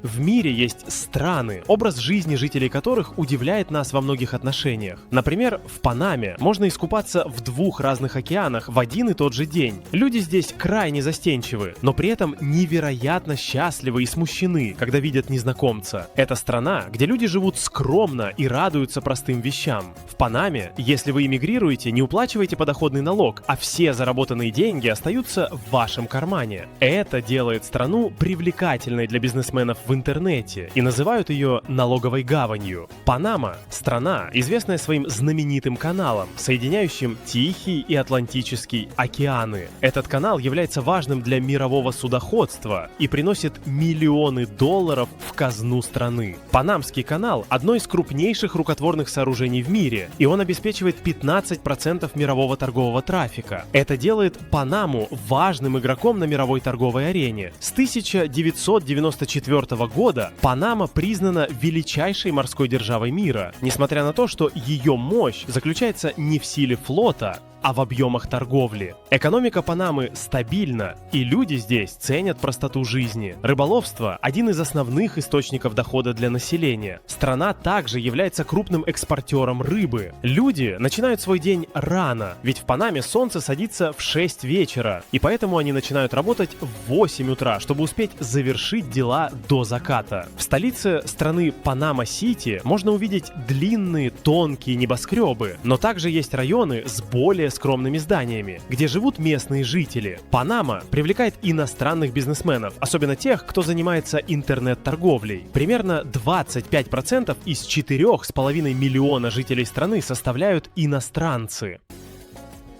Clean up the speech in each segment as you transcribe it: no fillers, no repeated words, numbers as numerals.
В мире есть страны, образ жизни жителей которых удивляет нас во многих отношениях. Например, в Панаме можно искупаться в 2 разных океанах в один и тот же день. Люди здесь крайне застенчивы, но при этом невероятно счастливы и смущены, когда видят незнакомца. Это страна, где люди живут скромно и радуются простым вещам. В Панаме, если вы эмигрируете, не уплачивайте подоходный налог, а все заработанные деньги остаются в вашем кармане. Это делает страну привлекательной для бизнесменов в интернете и называют ее налоговой гаванью. Панама – страна, известная своим знаменитым каналом, соединяющим Тихий и Атлантический океаны. Этот канал является важным для мирового судоходства и приносит миллионы долларов в казну страны. Панамский канал – одно из крупнейших рукотворных сооружений в мире, и он обеспечивает 15% мирового торгового трафика. Это делает Панаму важным игроком на мировой торговой арене. С 1994 года Панама признана величайшей морской державой мира, несмотря на то, что ее мощь заключается не в силе флота, а в объемах торговли. Экономика Панамы стабильна, и люди здесь ценят простоту жизни. Рыболовство – один из основных источников дохода для населения. Страна также является крупным экспортером рыбы. Люди начинают свой день рано, ведь в Панаме солнце садится в 6 вечера, и поэтому они начинают работать в 8 утра, чтобы успеть завершить дела до заката. В столице страны Панама-Сити можно увидеть длинные, тонкие небоскребы, но также есть районы с более скромными зданиями, где живут местные жители. Панама привлекает иностранных бизнесменов, особенно тех, кто занимается интернет-торговлей. Примерно 25% из 4,5 миллиона жителей страны составляют иностранцы.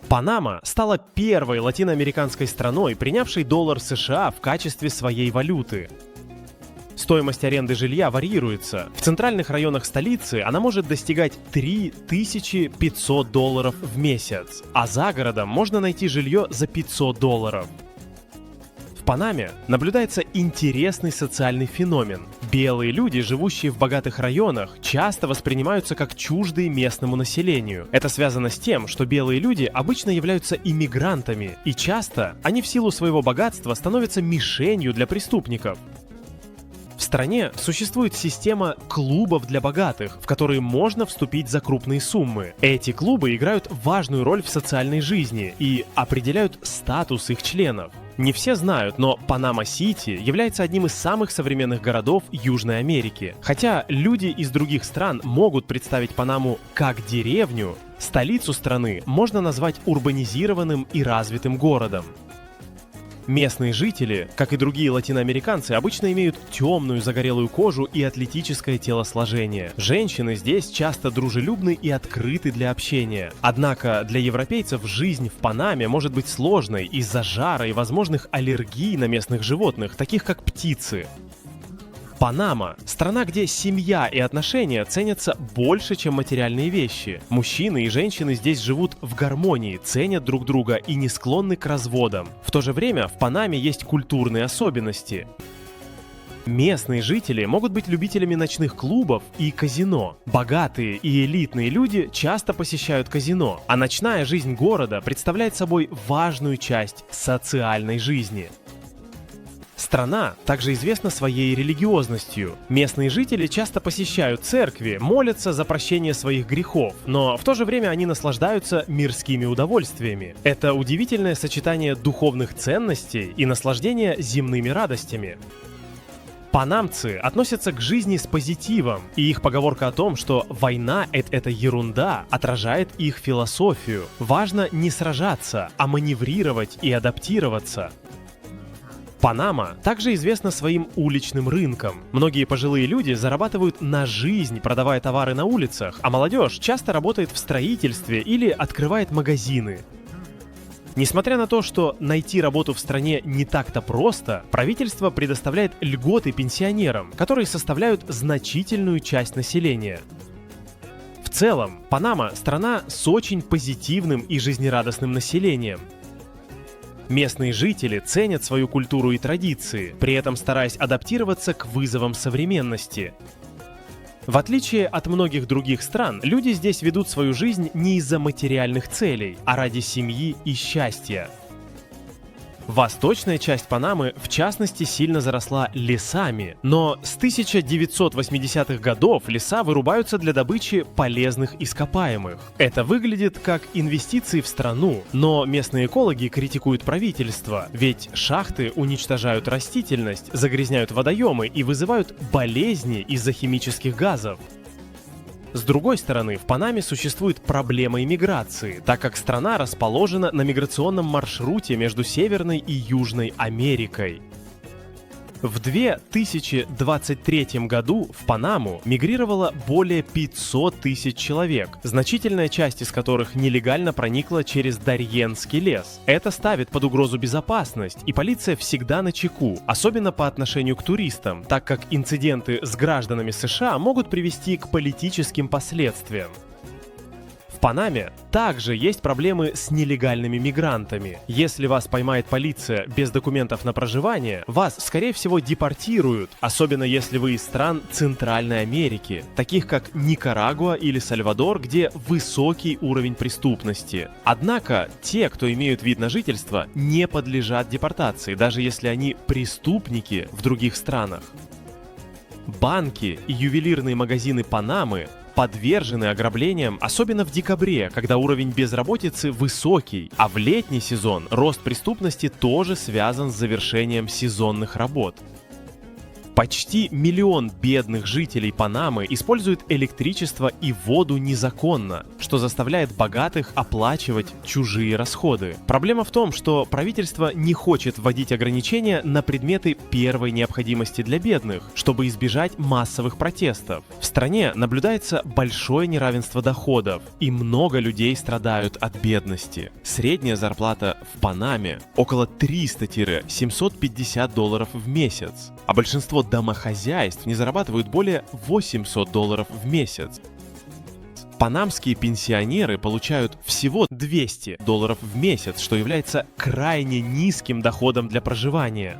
Панама стала первой латиноамериканской страной, принявшей доллар США в качестве своей валюты. Стоимость аренды жилья варьируется. В центральных районах столицы она может достигать $3500 в месяц, а за городом можно найти жилье за $500. В Панаме наблюдается интересный социальный феномен. Белые люди, живущие в богатых районах, часто воспринимаются как чуждые местному населению. Это связано с тем, что белые люди обычно являются иммигрантами, и часто они в силу своего богатства становятся мишенью для преступников. В стране существует система клубов для богатых, в которые можно вступить за крупные суммы. Эти клубы играют важную роль в социальной жизни и определяют статус их членов. Не все знают, но Панама-Сити является одним из самых современных городов Южной Америки. Хотя люди из других стран могут представить Панаму как деревню, столицу страны можно назвать урбанизированным и развитым городом. Местные жители, как и другие латиноамериканцы, обычно имеют темную загорелую кожу и атлетическое телосложение. Женщины здесь часто дружелюбны и открыты для общения. Однако для европейцев жизнь в Панаме может быть сложной из-за жара и возможных аллергий на местных животных, таких как птицы. Панама – страна, где семья и отношения ценятся больше, чем материальные вещи. Мужчины и женщины здесь живут в гармонии, ценят друг друга и не склонны к разводам. В то же время в Панаме есть культурные особенности. Местные жители могут быть любителями ночных клубов и казино. Богатые и элитные люди часто посещают казино, а ночная жизнь города представляет собой важную часть социальной жизни. Страна также известна своей религиозностью. Местные жители часто посещают церкви, молятся за прощение своих грехов, но в то же время они наслаждаются мирскими удовольствиями. Это удивительное сочетание духовных ценностей и наслаждения земными радостями. Панамцы относятся к жизни с позитивом, и их поговорка о том, что война — это ерунда, отражает их философию. Важно не сражаться, а маневрировать и адаптироваться. Панама также известна своим уличным рынком. Многие пожилые люди зарабатывают на жизнь, продавая товары на улицах, а молодежь часто работает в строительстве или открывает магазины. Несмотря на то, что найти работу в стране не так-то просто, правительство предоставляет льготы пенсионерам, которые составляют значительную часть населения. В целом, Панама – страна с очень позитивным и жизнерадостным населением. Местные жители ценят свою культуру и традиции, при этом стараясь адаптироваться к вызовам современности. В отличие от многих других стран, люди здесь ведут свою жизнь не из-за материальных целей, а ради семьи и счастья. Восточная часть Панамы, в частности, сильно заросла лесами, но с 1980-х годов леса вырубаются для добычи полезных ископаемых. Это выглядит как инвестиции в страну, но местные экологи критикуют правительство, ведь шахты уничтожают растительность, загрязняют водоемы и вызывают болезни из-за химических газов. С другой стороны, в Панаме существует проблема иммиграции, так как страна расположена на миграционном маршруте между Северной и Южной Америкой. В 2023 году в Панаму мигрировало более 500 тысяч человек, значительная часть из которых нелегально проникла через Дарьенский лес. Это ставит под угрозу безопасность, и полиция всегда начеку, особенно по отношению к туристам, так как инциденты с гражданами США могут привести к политическим последствиям. В Панаме также есть проблемы с нелегальными мигрантами. Если вас поймает полиция без документов на проживание, вас, скорее всего, депортируют, особенно если вы из стран Центральной Америки, таких как Никарагуа или Сальвадор, где высокий уровень преступности. Однако, те, кто имеют вид на жительство, не подлежат депортации, даже если они преступники в других странах. Банки и ювелирные магазины Панамы подвержены ограблениям, особенно в декабре, когда уровень безработицы высокий, а в летний сезон рост преступности тоже связан с завершением сезонных работ. Почти 1 миллион бедных жителей Панамы используют электричество и воду незаконно, что заставляет богатых оплачивать чужие расходы. Проблема в том, что правительство не хочет вводить ограничения на предметы первой необходимости для бедных, чтобы избежать массовых протестов. В стране наблюдается большое неравенство доходов, и много людей страдают от бедности. Средняя зарплата в Панаме около $300-750 в месяц, а большинство домохозяйств не зарабатывают более $800 в месяц. Панамские пенсионеры получают всего $200 в месяц, что является крайне низким доходом для проживания.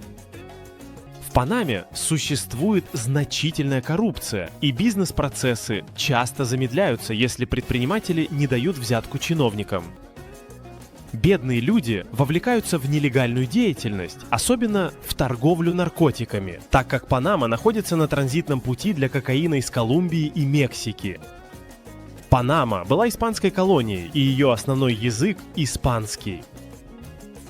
В Панаме существует значительная коррупция, и бизнес-процессы часто замедляются, если предприниматели не дают взятку чиновникам. Бедные люди вовлекаются в нелегальную деятельность, особенно в торговлю наркотиками, так как Панама находится на транзитном пути для кокаина из Колумбии и Мексики. Панама была испанской колонией, и ее основной язык – испанский.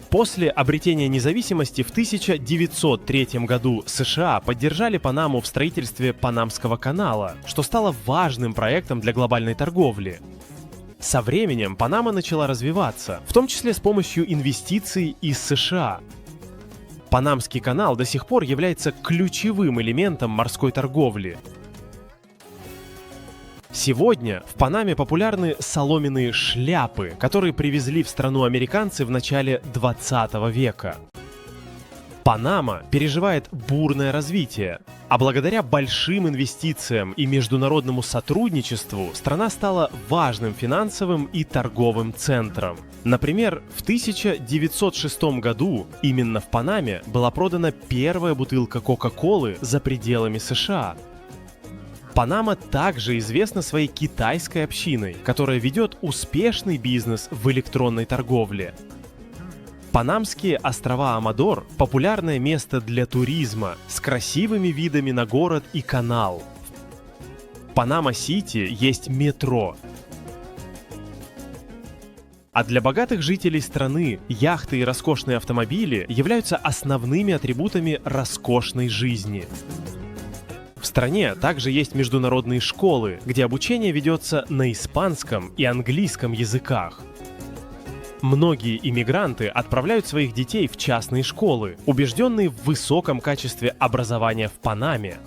После обретения независимости в 1903 году США поддержали Панаму в строительстве Панамского канала, что стало важным проектом для глобальной торговли. Со временем Панама начала развиваться, в том числе с помощью инвестиций из США. Панамский канал до сих пор является ключевым элементом морской торговли. Сегодня в Панаме популярны соломенные шляпы, которые привезли в страну американцы в начале 20 века. Панама переживает бурное развитие, а благодаря большим инвестициям и международному сотрудничеству страна стала важным финансовым и торговым центром. Например, в 1906 году именно в Панаме была продана первая бутылка Кока-Колы за пределами США. Панама также известна своей китайской общиной, которая ведет успешный бизнес в электронной торговле. Панамские острова Амадор – популярное место для туризма с красивыми видами на город и канал. В Панама-Сити есть метро. А для богатых жителей страны яхты и роскошные автомобили являются основными атрибутами роскошной жизни. В стране также есть международные школы, где обучение ведется на испанском и английском языках. Многие иммигранты отправляют своих детей в частные школы, убежденные в высоком качестве образования в Панаме.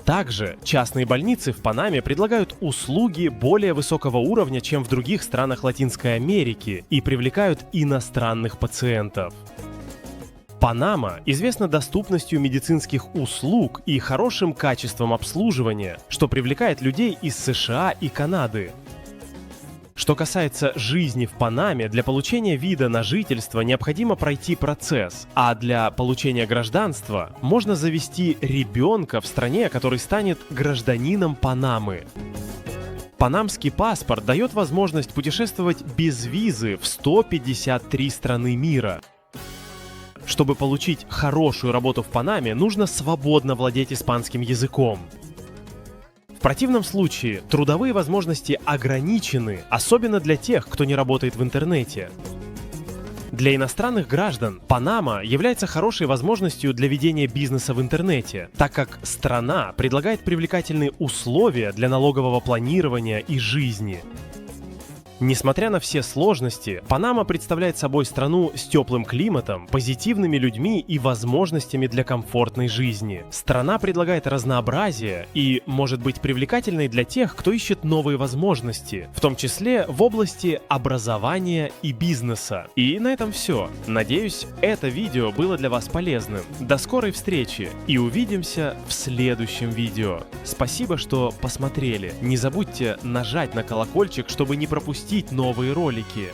Также частные больницы в Панаме предлагают услуги более высокого уровня, чем в других странах Латинской Америки, и привлекают иностранных пациентов. Панама известна доступностью медицинских услуг и хорошим качеством обслуживания, что привлекает людей из США и Канады. Что касается жизни в Панаме, для получения вида на жительство необходимо пройти процесс, а для получения гражданства можно завести ребенка в стране, который станет гражданином Панамы. Панамский паспорт дает возможность путешествовать без визы в 153 страны мира. Чтобы получить хорошую работу в Панаме, нужно свободно владеть испанским языком. В противном случае трудовые возможности ограничены, особенно для тех, кто не работает в интернете. Для иностранных граждан Панама является хорошей возможностью для ведения бизнеса в интернете, так как страна предлагает привлекательные условия для налогового планирования и жизни. Несмотря на все сложности, Панама представляет собой страну с теплым климатом, позитивными людьми и возможностями для комфортной жизни. Страна предлагает разнообразие и может быть привлекательной для тех, кто ищет новые возможности, в том числе в области образования и бизнеса. И на этом все. Надеюсь, это видео было для вас полезным. До скорой встречи и увидимся в следующем видео. Спасибо, что посмотрели. Не забудьте нажать на колокольчик, чтобы не пропустить новые ролики.